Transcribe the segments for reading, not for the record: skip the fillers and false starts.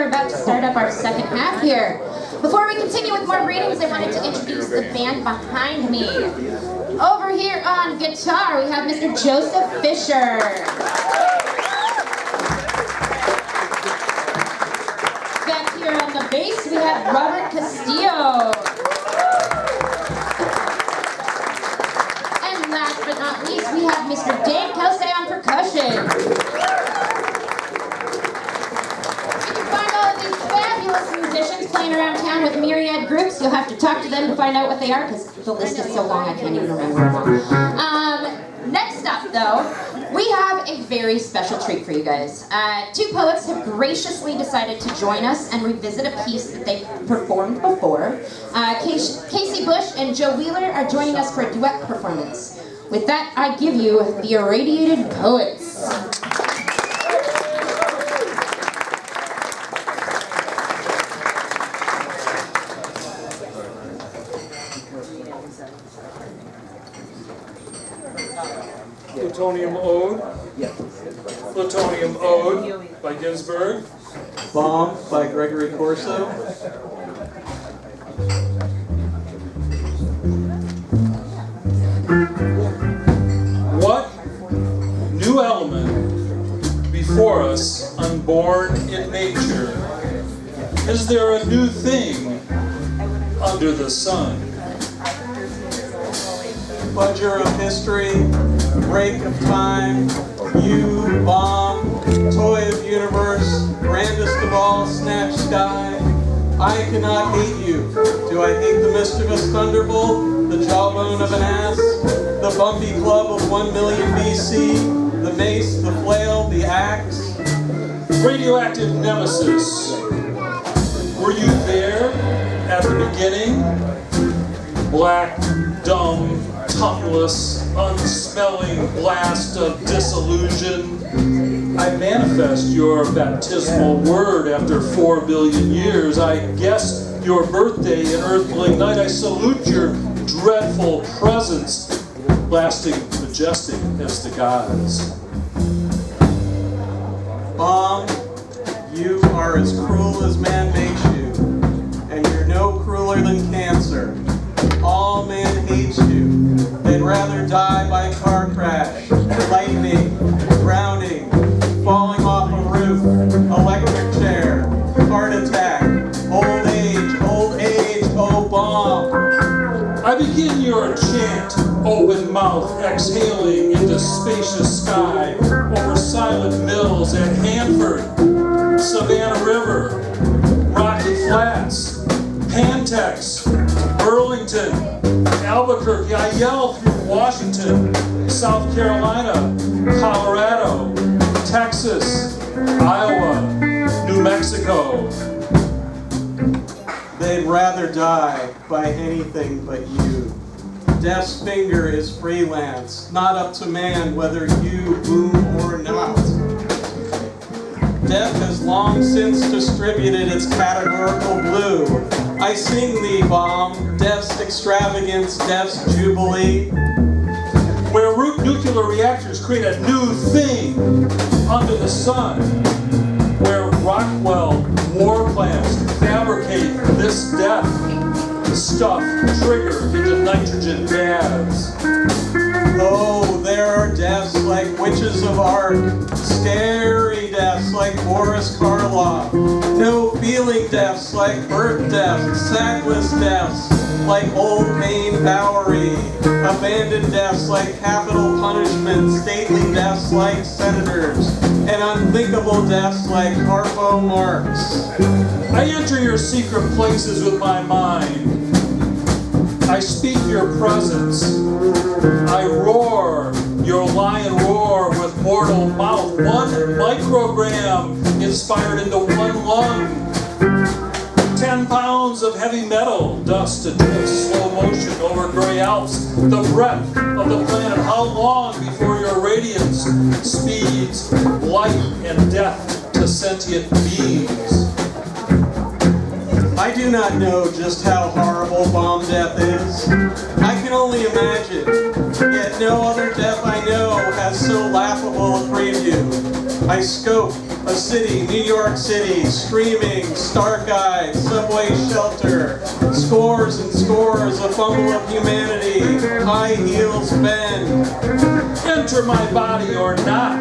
are about to start up our second half here. Before we continue with more readings, I wanted to introduce the band behind me. Over here on guitar, we have Mr. Joseph Fisher. Back here on the bass, we have Robert Castillo. And last but not least, we have Mr. Dave Kelsay on percussion. Musicians playing around town with myriad groups. You'll have to talk to them to find out what they are, because the list is so long I can't even remember them all. Next up, though, we have a very special treat for you guys. Two poets have graciously decided to join us and revisit a piece that they performed before. Casey Bush and Joe Wheeler are joining us for a duet performance. With that, I give you the Irradiated Poets. Plutonium Ode. Plutonium Ode by Ginsberg. Bomb by Gregory Corso. What new element before us, unborn in nature? Is there a new thing under the sun? Fudger of history, break of time, you, bomb, toy of universe, grandest of all, snatch sky. I cannot hate you. Do I hate the mischievous thunderbolt, the jawbone of an ass, the bumpy club of 1 million BC, the mace, the flail, the axe? Radioactive nemesis. Were you there at the beginning? Black, dumb, tongueless, unsmelling blast of disillusion. I manifest your baptismal word after 4 billion years. I guess your birthday in earthling night. I salute your dreadful presence, lasting majestic as the gods. Bomb, you are as cruel as man makes you, and you're no crueler than cancer. All man hates you. They'd rather die by car crash, lightning, drowning, falling off a roof, electric chair, heart attack, old age, oh bomb. I begin your chant, open mouth, exhaling into spacious sky, over silent mills at Hanford, Savannah River, Rocky Flats, Pantex, Burlington, Albuquerque. I yell through Washington, South Carolina, Colorado, Texas, Iowa, New Mexico. They'd rather die by anything but you. Death's finger is freelance, not up to man whether you boom or not. Death has long since distributed its categorical blue. I sing thee, bomb, death's extravagance, death's jubilee. Where nuclear reactors create a new thing under the sun. Where Rockwell war plants fabricate this death stuff triggered into nitrogen baths. Oh, there are deaths like witches of art, scary deaths like Boris Karloff, no feeling deaths like birth deaths, sackless deaths like Old Main Bowery, abandoned deaths like capital punishment, stately deaths like senators, and unthinkable deaths like Harpo Marx. I enter your secret places with my mind. I speak your presence. I roar your lion roar with mortal mouth. 1 microgram inspired into 1 lung. 10 pounds of heavy metal dust in slow motion over gray Alps. The breadth of the planet. How long before your radiance speeds light and death to sentient beings? I do not know just how horrible bomb death is. I can only imagine. Yet no other death I know has so laughable a preview. I scope, A city, New York City, screaming, stark-eyed, subway shelter, scores and scores, a fumble of humanity, high heels bend. Enter my body or not.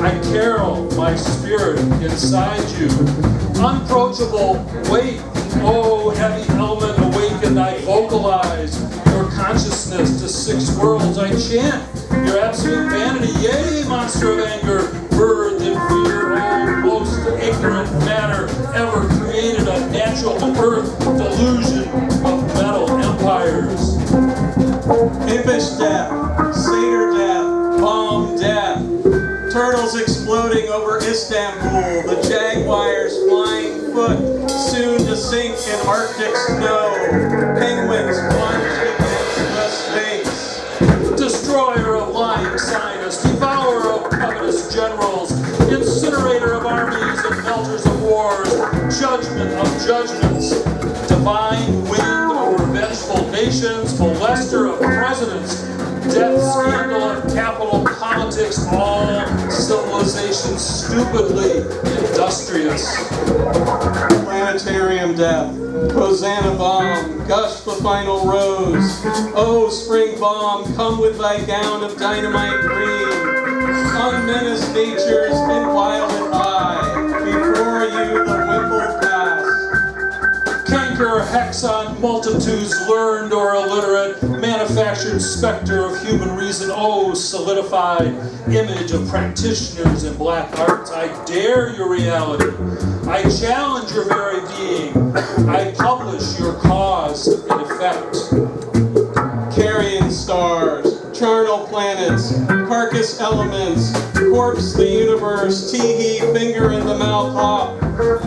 I carol my spirit inside you. Unapproachable, wait, oh heavy element, awaken, I vocalize your consciousness to 6 worlds. I chant your absolute vanity, yea, monster of anger, bird that fear, oh most ignorant matter ever created a natural earth delusion of metal empires. Impish death, satyr death, bomb death, turtles exploding over Istanbul, the jaguars flying foot, soon to sink in Arctic snow, penguins plunged against the Sphinx. Destroyer of lying scientists, devourer of covetous generals, incinerator of armies and melters of wars, judgment of judgments, divine wind over vengeful nations, molester of presidents, death scandal of capital politics, all civilization stupidly industrious. Planetarium death, Hosanna bomb, gush the final rose. Oh, spring bomb, come with thy gown of dynamite green. Unmenaced nature's inviolate eye, before you the wimpled past. Canker hex on multitudes learned or illiterate, manufactured specter of human reason, oh solidified image of practitioners in black arts. I dare your reality. I challenge your very being. I publish your cause and effect. Carrion stars, charnel planets, carcass elements, corpse the universe, tee-hee, finger in the mouth hop,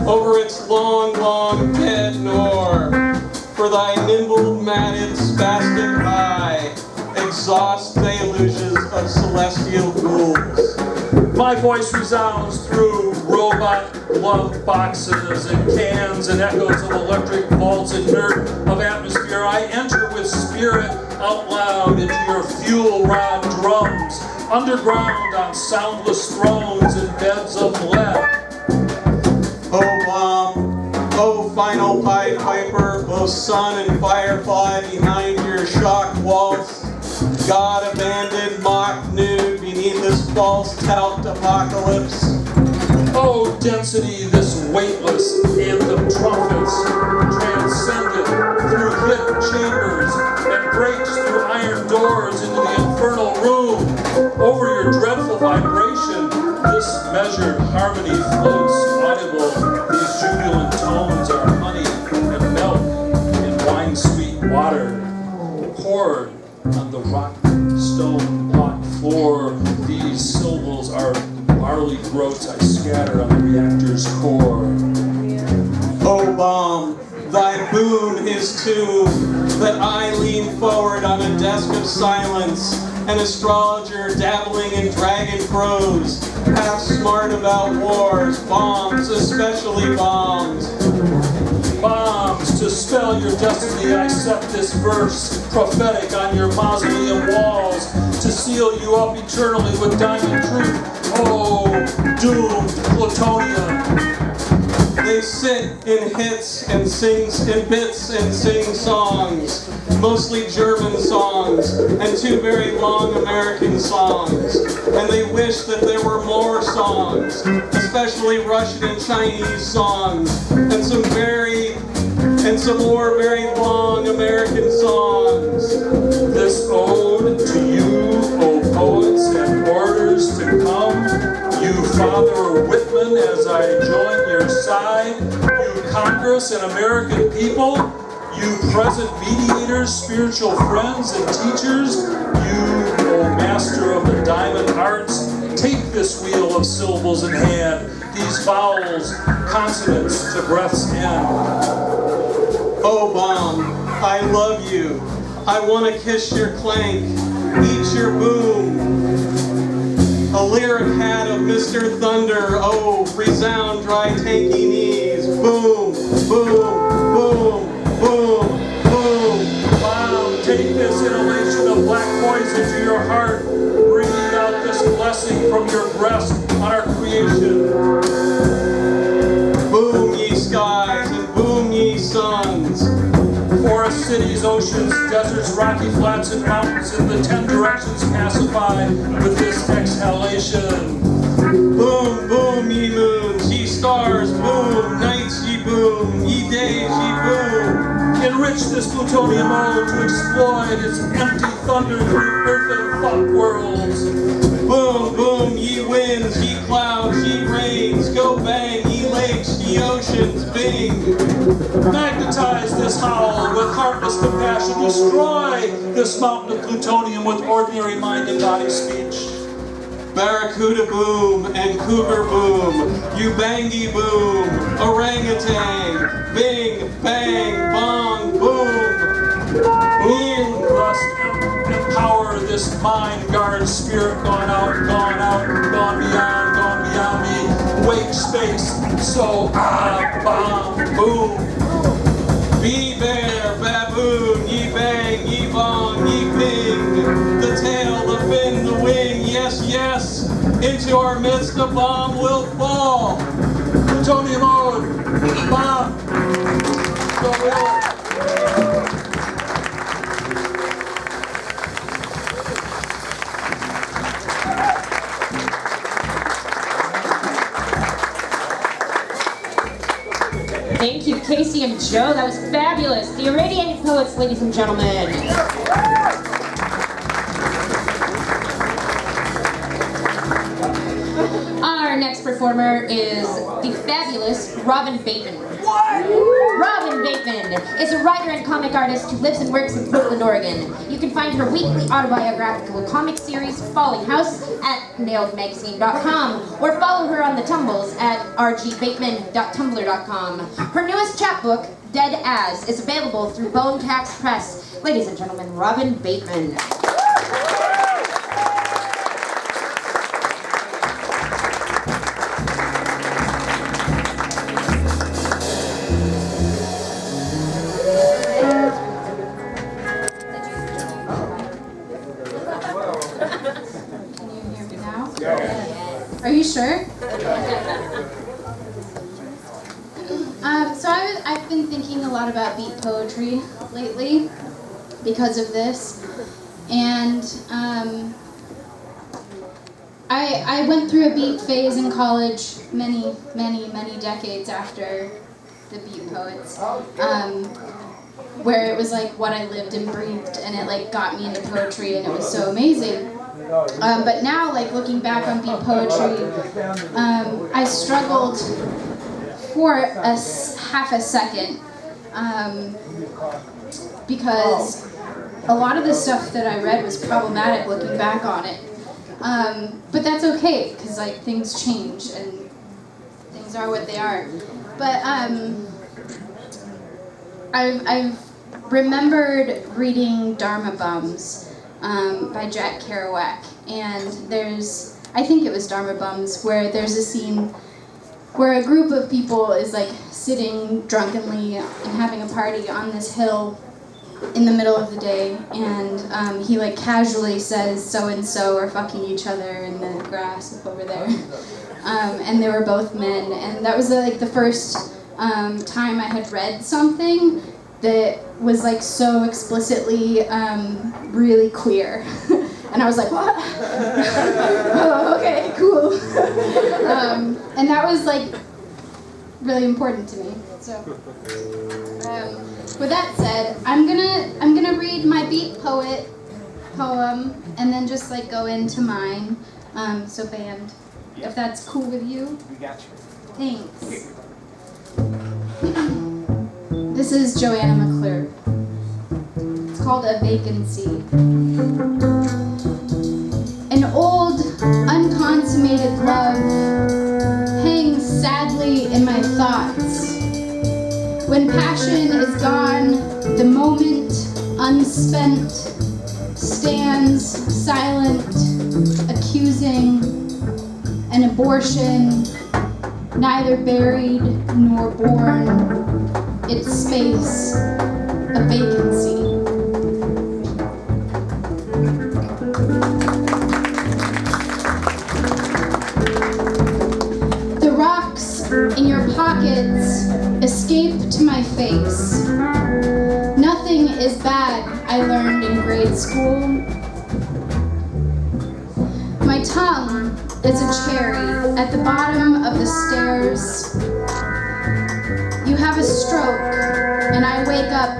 over its long, long dead nor, for thy nimble, matted, spastic eye, exhaust deluges of celestial ghouls. My voice resounds through robot glove boxes and cans and echoes of electric vaults inert of atmosphere. I enter with spirit out loud into your fuel rod drums, underground on soundless thrones and beds of lead. Oh bomb, oh final Pied Piper, oh sun and firefly behind your shock waltz, God abandoned, mock nude beneath this false tout apocalypse. Oh density, this weightless anthem trumpets, transcendent through hidden chambers and breaks through iron doors into the infernal room. Over your dreadful vibration, this measured harmony floats audible. These jubilant tones are honey and milk in wine-sweet water, poured on the rock stone block floor. These syllables are barley groats I scatter on the reactor's core. Oh bomb, thy boon is tomb, that I lean forward on a desk of silence, an astrologer dabbling in dragon prose, half smart about wars, bombs, especially bombs. Bombs, to spell your destiny, I set this verse, prophetic on your mausoleum walls, to seal you up eternally with diamond truth. Oh, doomed plutonium. They sit in hits and sings in bits and sing songs, mostly German songs, and 2 very long American songs. And they wish that there were more songs, especially Russian and Chinese songs, and some more very long American songs. This ode to you, O poets and orders to come, you Father Whitman, as I join your side, you Congress and American people, you present mediators, spiritual friends and teachers, you, O master of the diamond arts, take this wheel of syllables in hand, these vowels, consonants to breath's end. Oh bomb, I love you. I want to kiss your clank, eat your boom. A lyric hat of Mr. Thunder, oh, resound dry tanky knees. Boom, boom, boom, boom, boom. Wow, take this inhalation of black poison to your heart, bringing out this blessing from your breast on our creation. seas, oceans, deserts, rocky flats, and mountains in the 10 directions pacify with this exhalation. Boom, boom, ye moons, ye stars, boom, nights, ye boom, ye days, ye boom. Enrich this plutonium ore to exploit its empty thunder through earthen fuck worlds. Boom, boom, ye winds, ye clouds, ye rains, go bang, ye lakes, ye oceans, bing. Magnetize this howl with heartless compassion. Destroy this mountain of plutonium with ordinary mind and body speech. Barracuda boom and cougar boom, Ubangi boom, orangutan, bing, bang, bong, boom. Boom must empower this mind guard spirit gone out, gone beyond me. Wake space, so bomb, boom. Be bear, baboon, ye bang, ye bong, ye ping. The tail, the fin, the wing, yes, yes. Into our midst a bomb will fall. Plutonium ode, bomb. Go forward. Thank you, Casey and Joe. That was fabulous. The Irradiated Poets, ladies and gentlemen. Our next performer is the fabulous Robyn Bateman. Robyn Bateman is a writer and comic artist who lives and works in Portland, Oregon. You can find her weekly autobiographical comic series, Falling House, at nailedmagazine.com, or follow her on the tumbles at rgbateman.tumblr.com. Her newest chapbook, Dead As, is available through Bone Tax Press. Ladies and gentlemen, Robyn Bateman. Are you sure? I've been thinking a lot about beat poetry lately because of this, and I went through a beat phase in college many decades after the beat poets, where it was like what I lived and breathed, and it like got me into poetry, and it was so amazing. But now, like looking back on beat poetry, I struggled for half a second because a lot of the stuff that I read was problematic looking back on it. But that's okay, because like things change and things are what they are. But I've remembered reading Dharma Bums by Jack Kerouac, and I think it was Dharma Bums, where there's a scene where a group of people is like sitting drunkenly and having a party on this hill in the middle of the day, and he like casually says so and so are fucking each other in the grass over there, and they were both men, and that was like the first time I had read something that was like so explicitly really queer. And I was like, what? Oh, okay, cool. And that was like really important to me. So with that said, I'm gonna read my beat poet poem and then just like go into mine. So band, if that's cool with you. We got you. Thanks. This is Joanna McClure. It's called A Vacancy. An old, unconsummated love hangs sadly in my thoughts. When passion is gone, the moment, unspent, stands silent, accusing an abortion, neither buried nor born. Its space, a vacancy. The rocks in your pockets escape to my face. Nothing is bad I learned in grade school. My tongue is a cherry at the bottom of the stairs. You have a stroke, and I wake up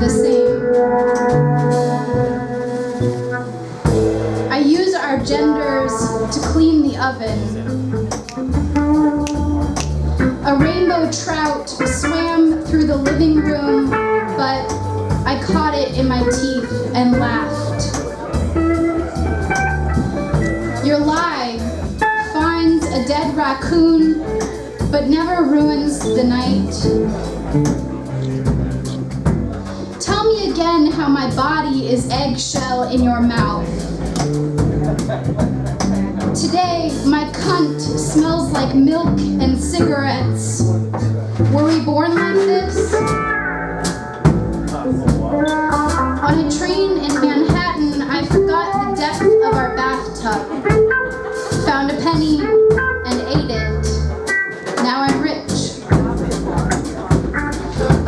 the same. I use our genders to clean the oven. A rainbow trout swam through the living room, but I caught it in my teeth and laughed. Your lie finds a dead raccoon, but never ruins the night. Tell me again how my body is eggshell in your mouth. Today, my cunt smells like milk and cigarettes. Were we born like this? On a train in Manhattan, I forgot the depth of our bathtub. Found a penny and ate it. Now I'm rich.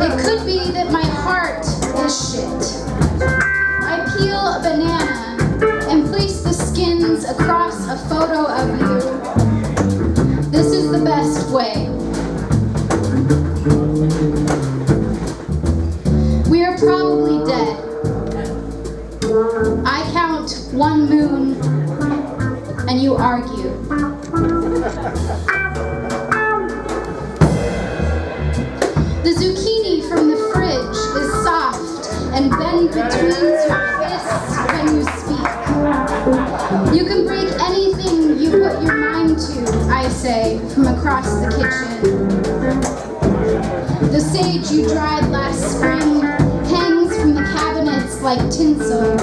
It could be that my heart is shit. I peel a banana and place the skins across a photo of you. This is the best way. We are probably dead. I count one moon and you argue. The zucchini from the fridge is soft and bend between your fists when you speak. You can break anything you put your mind to, I say, from across the kitchen. The sage you dried last spring hangs from the cabinets like tinsel.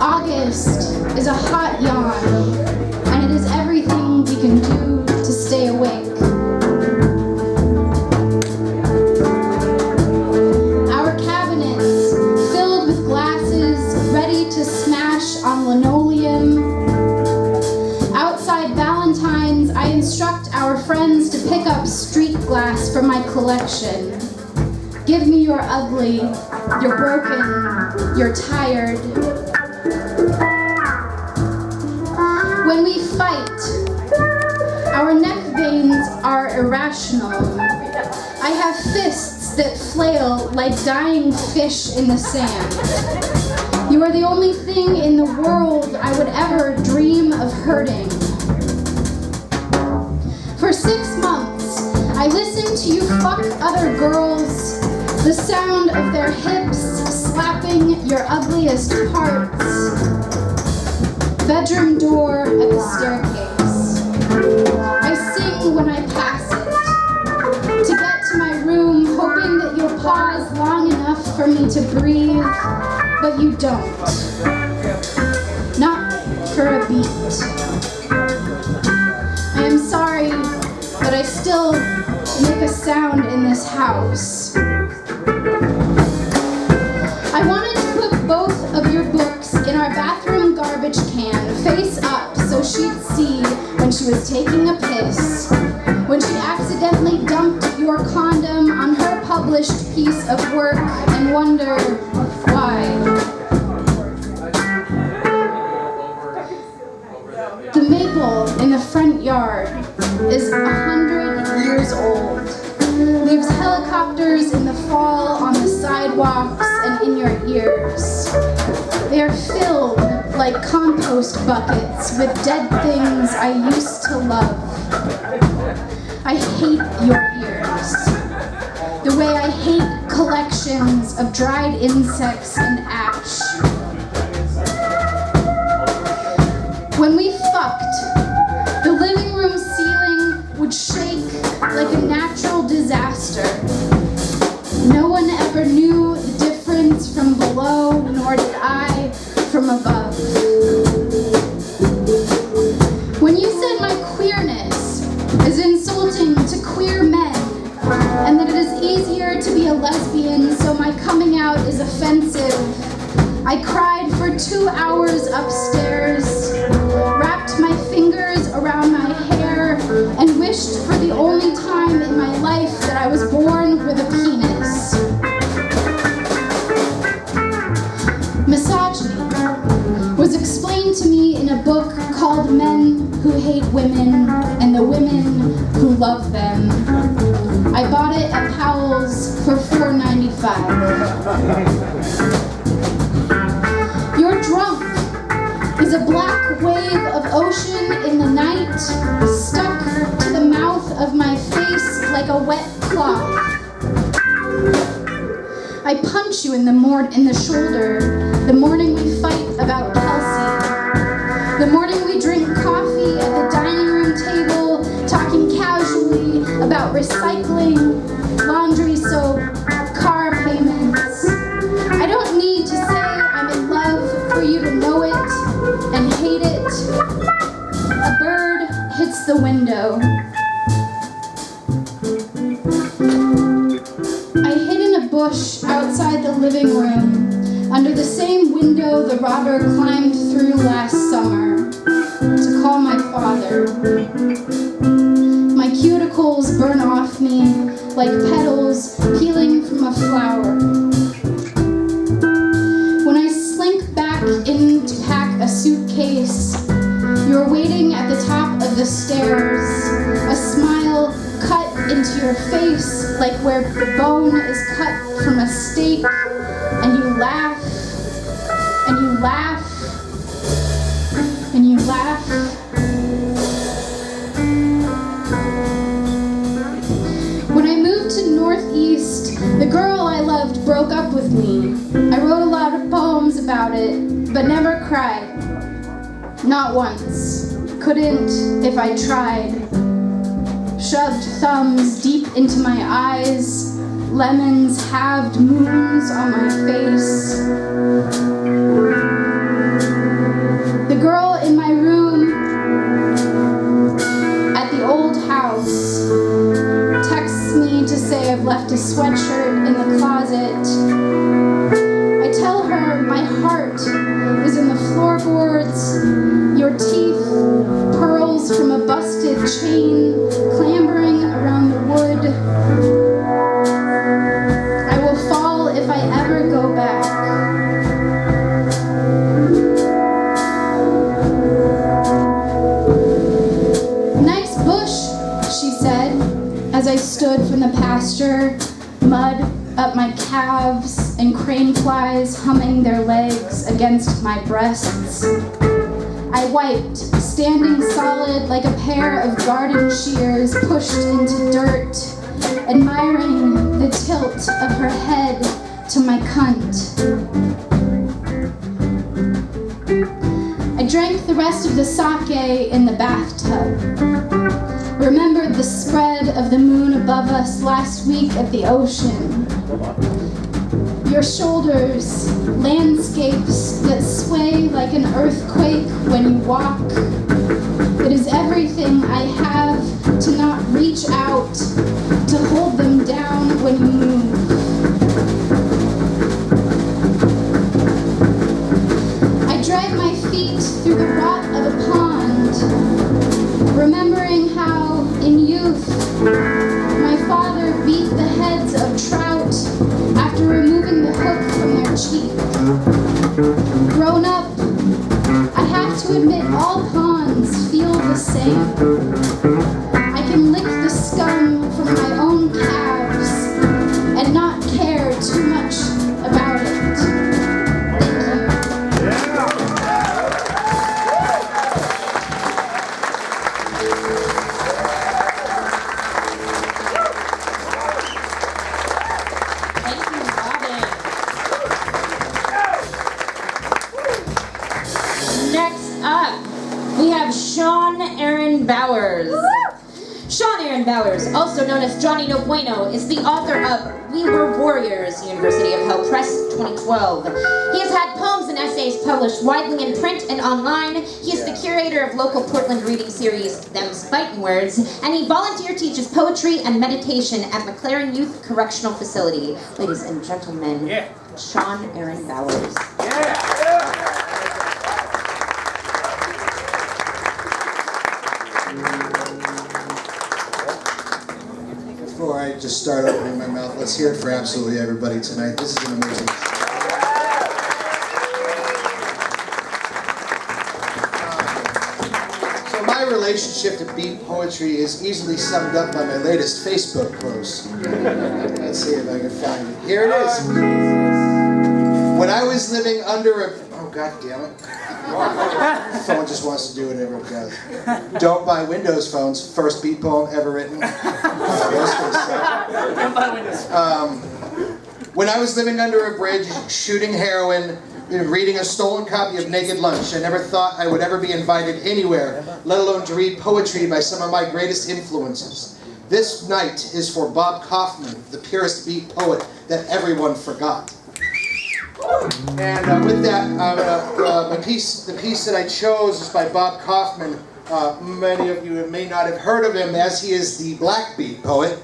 August is a hot yawn, and it is everything we can do to stay awake. Our cabinets filled with glasses ready to smash on linoleum. Outside Valentine's, I instruct our friends to pick up street glass from my collection. Give me your ugly, you're broken, you're tired. When we fight, our neck veins are irrational. I have fists that flail like dying fish in the sand. You are the only thing in the world I would ever dream of hurting. For 6 months, I listened to you fuck other girls, the sound of their hips slapping your ugliest parts. Bedroom door at the staircase. I sing when I pass it. To get to my room, hoping that you'll pause long enough for me to breathe, but you don't. Not for a beat. I am sorry, but I still make a sound in this house. I wanted to put both of your books in our bathroom garbage can, face up, so she'd see when she was taking a piss, when she accidentally dumped your condom on her published piece of work, and wonder why. The maple in the front yard is 100 years old. Leaves helicopters in the fall on the sidewalks and in your ears. They are filled like compost buckets with dead things I used to love. I hate your ears. The way I hate collections of dried insects and ash. When we fucked, the living room ceiling would shake like a natural disaster. No one ever knew the difference from below, nor did I from above. When you said my queerness is insulting to queer men, and that it is easier to be a lesbian, so my coming out is offensive, I cried for 2 hours upstairs, wrapped my fingers around my hair, and wished for the only time in my life that I was born with a penis. a book called Men Who Hate Women and the Women Who Love Them. I bought it at Powell's for $4.95. You're drunk is a black wave of ocean in the night, stuck to the mouth of my face like a wet cloth. I punch you in the shoulder the morning we fight about Kelsay. The morning we drink coffee at the dining room table, talking casually about recycling, laundry soap, car payments. I don't need to say I'm in love for you to know it and hate it. A bird hits the window. I hid in a bush outside the living room, under the same window the robber climbed through last summer, to call my father. My cuticles burn off me like petals peeling from a flower. When I slink back in to pack a suitcase, you're waiting at the top of the stairs, a smile cut into your face like where the bone is cut from a steak, and you laugh, and you laugh, and you laugh. When I moved to Northeast, the girl I loved broke up with me. I wrote a lot of poems about it, but never cried. Not once. Couldn't if I tried. Shoved thumbs deep into my eyes, lemons halved moons on my face. The girl in my room at the old house texts me to say I've left a sweatshirt in the closet. I tell her my heart is in the floorboards, your teeth, pearls from a busted chain clambering around the wood. I will fall if I ever go back. Nice bush, she said, as I stood from the pasture, mud up my calves and crane flies humming their legs against my breasts. I wiped, standing solid like a pair of garden shears pushed into dirt, admiring the tilt of her head to my cunt. I drank the rest of the sake in the bathtub. Remembered the spread of the moon above us last week at the ocean. Your shoulders, landscapes that sway like an earthquake when you walk. It is everything I have to not reach out, to hold them down when you move. I drag my feet through the rot of a pond, remembering how, in youth, my father beat the heads of trout after removing the hook from their cheek. Grown up, I have to admit all ponds feel the same. I can lick the scum from my own calves and not care too much about it. Thank you, Robyn. Next up, we have Sean Aaron Bowers. Sean Aaron Bowers, also known as Johnny No Bueno, is the author of We Were Warriors, University of Hell Press, 2012. He has had poems and essays published widely in print and online. He is the curator of local Portland reading series, Them's Fightin' Words, and he volunteer teaches poetry and meditation at McLaren Youth Correctional Facility. Ladies and gentlemen, Sean Aaron Bowers. Before I just start opening my mouth, let's hear it for absolutely everybody tonight. This is an amazing. relationship to beat poetry is easily summed up by my latest Facebook post. Let's see if I can find it. Here it is. When I was living under a... Oh, God damn it. Phone just wants to do whatever it does. Don't buy Windows phones. First beat poem ever written. Don't buy Windows. When I was living under a bridge, shooting heroin, reading a stolen copy of Naked Lunch, I never thought I would ever be invited anywhere, let alone to read poetry by some of my greatest influences. This night is for Bob Kaufman, the purest beat poet that everyone forgot. And with that, the piece that I chose is by Bob Kaufman. Many of you may not have heard of him, as he is the black beat poet,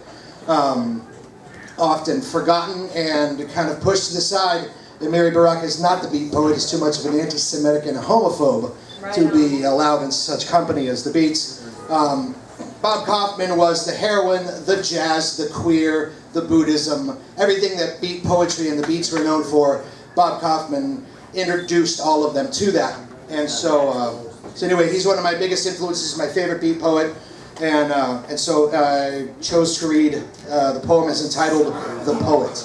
often forgotten and kind of pushed aside. That Mary Baraka is not the beat poet. He's too much of an anti-Semitic and a homophobe to be allowed in such company as the Beats. Bob Kaufman was the heroine, the jazz, the queer, the Buddhism, everything that beat poetry and the Beats were known for. Bob Kaufman introduced all of them to that. And so anyway, he's one of my biggest influences, my favorite beat poet. And so I chose to read, the poem is entitled The Poet.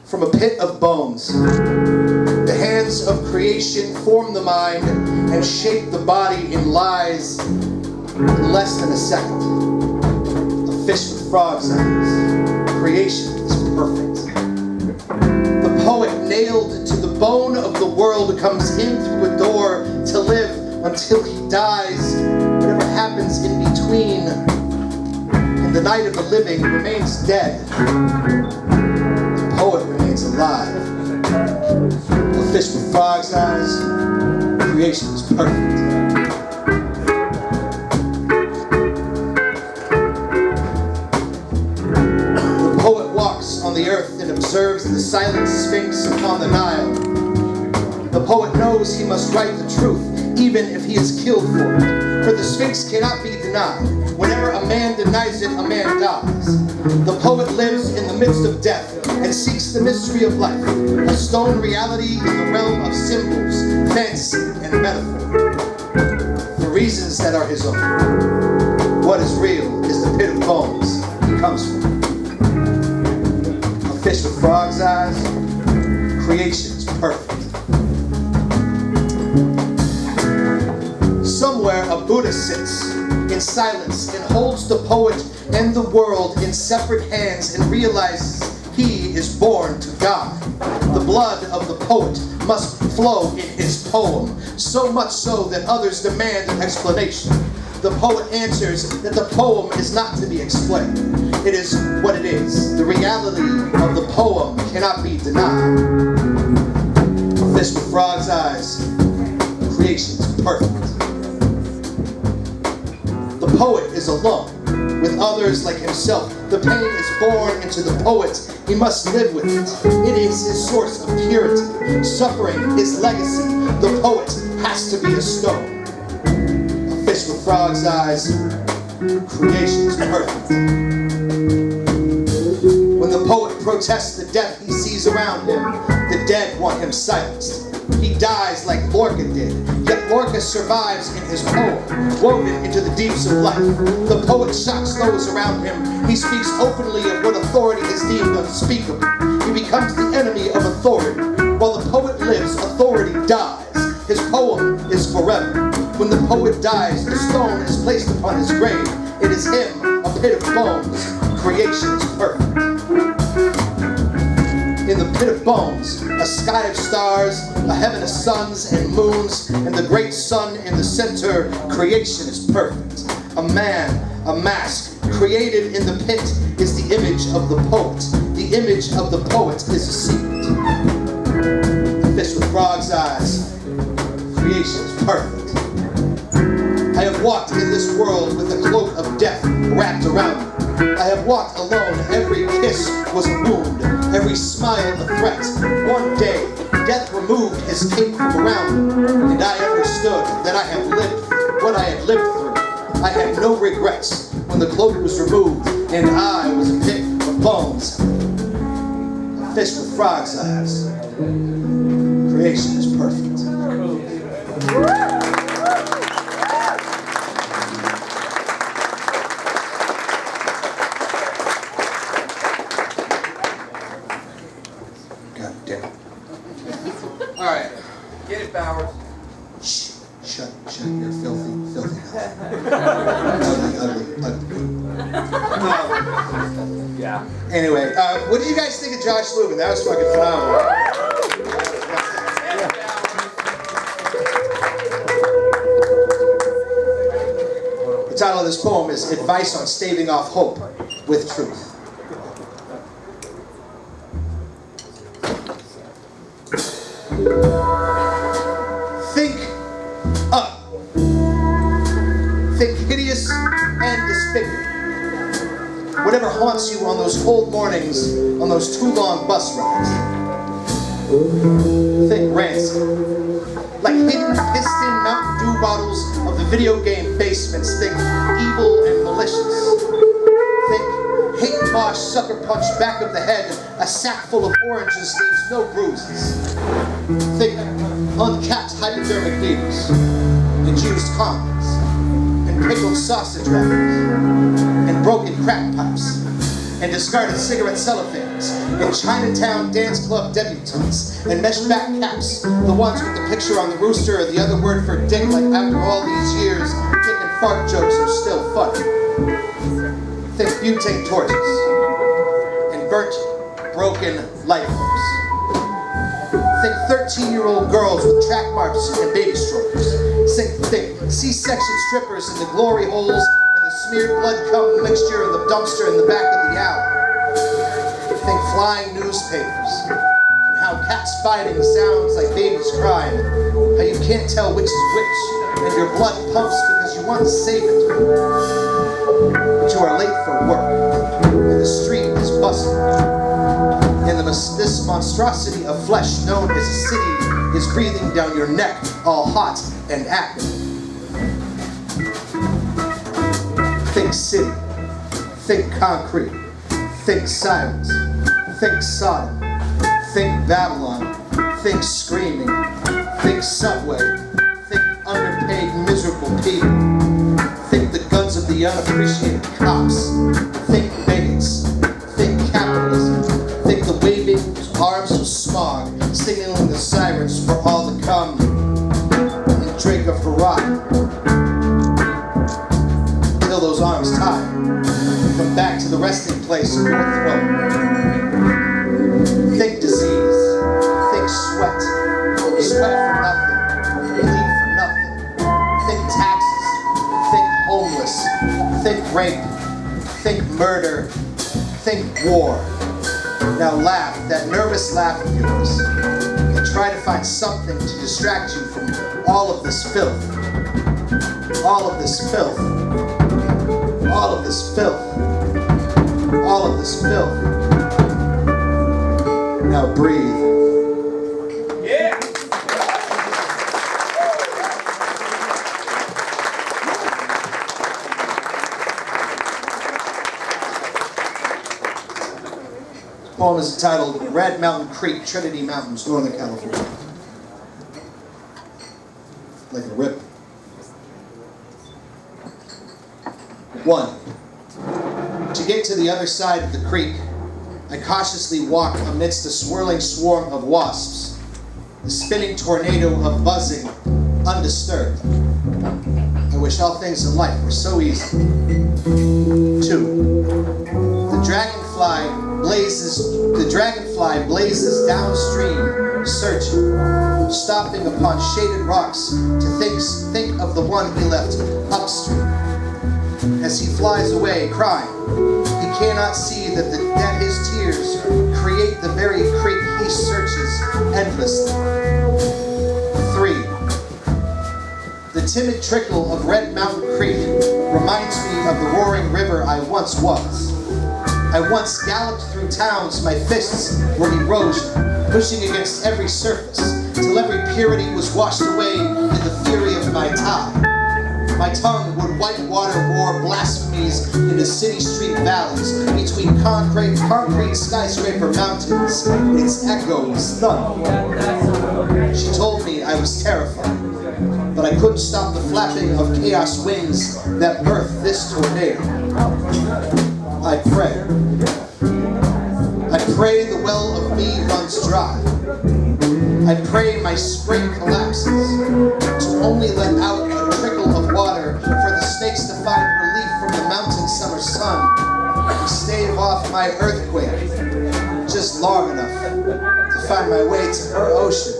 From a pit of bones, the hands of creation form the mind and shape the body in lies in less than a second. A fish with frog's eyes. Creation is perfect. The poet nailed to the bone of the world comes in through a door to live until he dies. Whatever happens in between, in the night of the living, remains dead. The poet remains alive. A fish with frog's eyes. Creation is perfect. The poet walks on the earth and observes the silent sphinx upon the Nile. The poet knows he must write the truth, even if he is killed for it. For the Sphinx cannot be denied. Whenever a man denies it, a man dies. The poet lives in the midst of death and seeks the mystery of life, a stone reality in the realm of symbols, fantasy, and metaphor, for reasons that are his own. What is real is the pit of bones he comes from. A fish with frog's eyes, creation is perfect. Somewhere a Buddha sits in silence and holds the poet and the world in separate hands and realizes he is born to die. The blood of the poet must flow in his poem, so much so that others demand an explanation. The poet answers that the poem is not to be explained. It is what it is. The reality of the poem cannot be denied. A fish with frog's eyes. Creation is perfect. The poet is alone with others like himself. The pain is born into the poet. He must live with it. It is his source of purity. Suffering, his legacy. The poet has to be a stone. A fish with frog's eyes. Creation is perfect. When the poet protests the death he sees around him, the dead want him silenced. He dies like Lorca did, yet Lorca survives in his poem, woven into the deeps of life. The poet shocks those around him. He speaks openly of what authority is deemed unspeakable. He becomes the enemy of authority. While the poet lives, authority dies. His poem is forever. When the poet dies, the stone is placed upon his grave. It is him, a pit of bones. Creation is perfect. In the pit of bones, a sky of stars, a heaven of suns and moons, and the great sun in the center, creation is perfect. A man, a mask, created in the pit is the image of the poet. The image of the poet is a secret. The fish with frog's eyes, creation is perfect. I have walked in this world with the cloak of death wrapped around me. I have walked alone. Every kiss was a wound, every smile a threat. One day, death removed his cape from around me, and I understood that I had lived what I had lived through. I had no regrets when the cloak was removed, and I was a pit of bones. A fish with frog's eyes. Creation is perfect. Bowers. Shh, shut your filthy mouth. Ugly. Yeah. Anyway, what did you guys think of Josh Lubin? That was fucking phenomenal. The title of this poem is Advice on Staving Off Hope with Truth. Think up. Think hideous and despicable. Whatever haunts you on those cold mornings, on those too long bus rides. Think rancid. Like hidden piston Mountain Dew bottles of the video game basements. Think evil and malicious. Think hate mosh sucker punch back of the head. A sack full of oranges leaves no bruises. Think uncapped hypodermic needles, and used condoms, and pickled sausage wrappers, and broken crack pipes, and discarded cigarette cellophanes, and Chinatown dance club debutantes, and mesh back caps, the ones with the picture on the rooster or the other word for dick, like after all these years, dick and fart jokes are still funny. Think butane torches, and burnt, broken light bulbs. Think 13-year-old girls with track marks and baby strollers. Think C-section strippers in the glory holes and the smeared blood cum mixture in the dumpster in the back of the alley. Think flying newspapers and how cats fighting sounds like babies crying. How you can't tell which is which and your blood pumps because you want to save it. But you are late for work and the street is bustling. And this monstrosity of flesh known as a city is breathing down your neck, all hot and active. Think city, think concrete, think sirens, think Sodom, think Babylon, think screaming, think subway, think underpaid miserable people, think the guns of the unappreciated cops, think bigots, think capitalism, think the waving arms of smog, signaling the sirens for all to come, and the drink of Herat. Till those arms tire, come back to the resting place of your throat. Think disease, think sweat for nothing, bleed for nothing. Think taxes, think homeless, think rape, think murder, think war. Now laugh, that nervous laugh of yours, and try to find something to distract you from all of this filth. All of this filth. All of this filth. All of this filth. Now breathe. Yeah. The poem is entitled Red Mountain Creek, Trinity Mountains, Northern California. Like a rip. 1. To get to the other side of the creek, I cautiously walk amidst a swirling swarm of wasps, the spinning tornado of buzzing, undisturbed. I wish all things in life were so easy. 2. The dragonfly blazes downstream, searching, stopping upon shaded rocks to think of the one he left upstream. As he flies away, crying, he cannot see that his tears create the very creek he searches endlessly. 3. The timid trickle of Red Mountain Creek reminds me of the roaring river I once was. I once galloped through towns, my fists were erosion, pushing against every surface, till every purity was washed away in the fury of my tide. My tongue would whitewater roar blasphemies into city street valleys, between concrete skyscraper mountains. Its echo was thunder. She told me I was terrified, but I couldn't stop the flapping of chaos wings that birthed this tornado. I pray the well of me runs dry. I pray my spring collapses to only let out a trickle of water for the snakes to find relief from the mountain summer sun and stave off my earthquake just long enough to find my way to her ocean.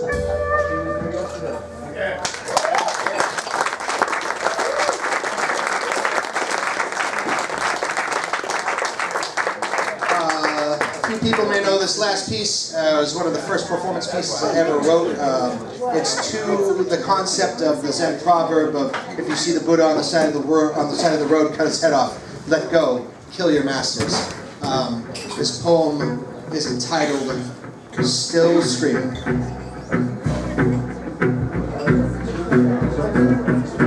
People may know this last piece was one of the first performance pieces I ever wrote. It's to the concept of the Zen proverb of if you see the Buddha on the side of the road, cut his head off. Let go, kill your masters. This poem is entitled "Still Screaming."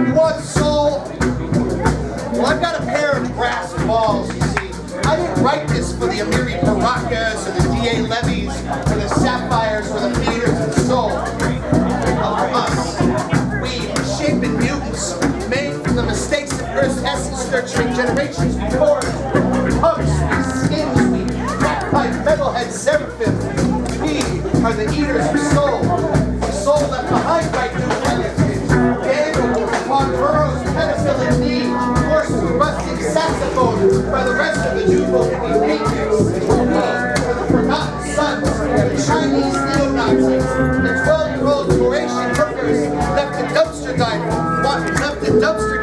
You want soul? Well, I've got a pair of brass balls. I didn't write this for the Amiri Baracas or the D.A. Levies or the Sapphires or the Meters of the Soul. But for us, we, shapen mutants, made from the mistakes of Earth's essence nurturing generations before us. Punks, we skins, we crack-pipe metalhead seraphim. We are the eaters of soul. The soul left behind by New Orleans. Daniel upon Burroughs' penicillin knee, forced with rusting saxophone by the rest of the new Bohemian patriots. We are the forgotten sons of the Chinese neo-Nazis, the 12-year-old Croatian hookers left in dumpster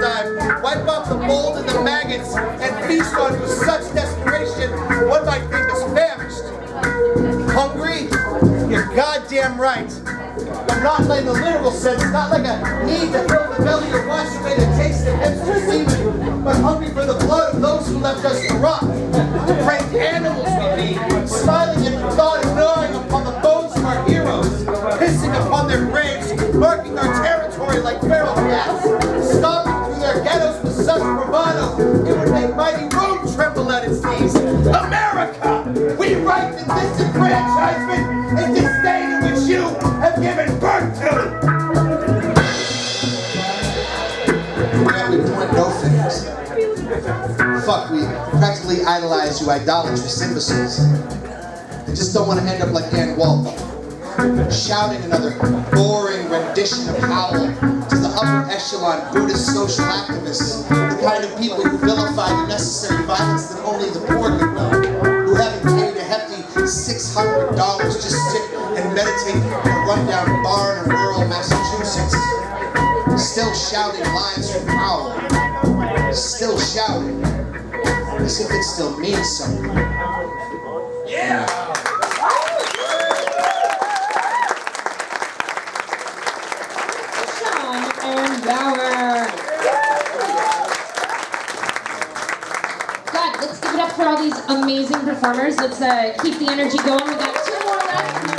dive, wipe off the mold and the maggots, and feast on with such desperation one might think us famished. Hungry? You're goddamn right. But not like the literal sense, not like a need to fill the belly or wash away the taste of hipster semen, but hungry for the blood of those who left us to rot. Depraved animals we be, smiling at the thought of gnawing upon the bones of our heroes, pissing upon their graves, marking our territory like feral cats, stomping through their ghettos with such bravado, it would make mighty Rome tremble at its knees. America! We write the disenfranchisement and disdain in which you have given birth to! Yeah, we point no fingers. Fuck, we practically idolize you idolatrous imbeciles. I just don't want to end up like Ann Walton, shouting another boring rendition of Howl to the upper echelon Buddhist social activists, the kind of people who vilify the necessary violence that only the poor can know, who haven't paid a hefty $600 just sit and meditate in a rundown bar in rural Massachusetts. Still shouting lines from Howl. Still shouting. As if it still means something. Yeah! Sean and Bauer. God, let's give it up for all these amazing performers. Let's keep the energy going. We got two more left.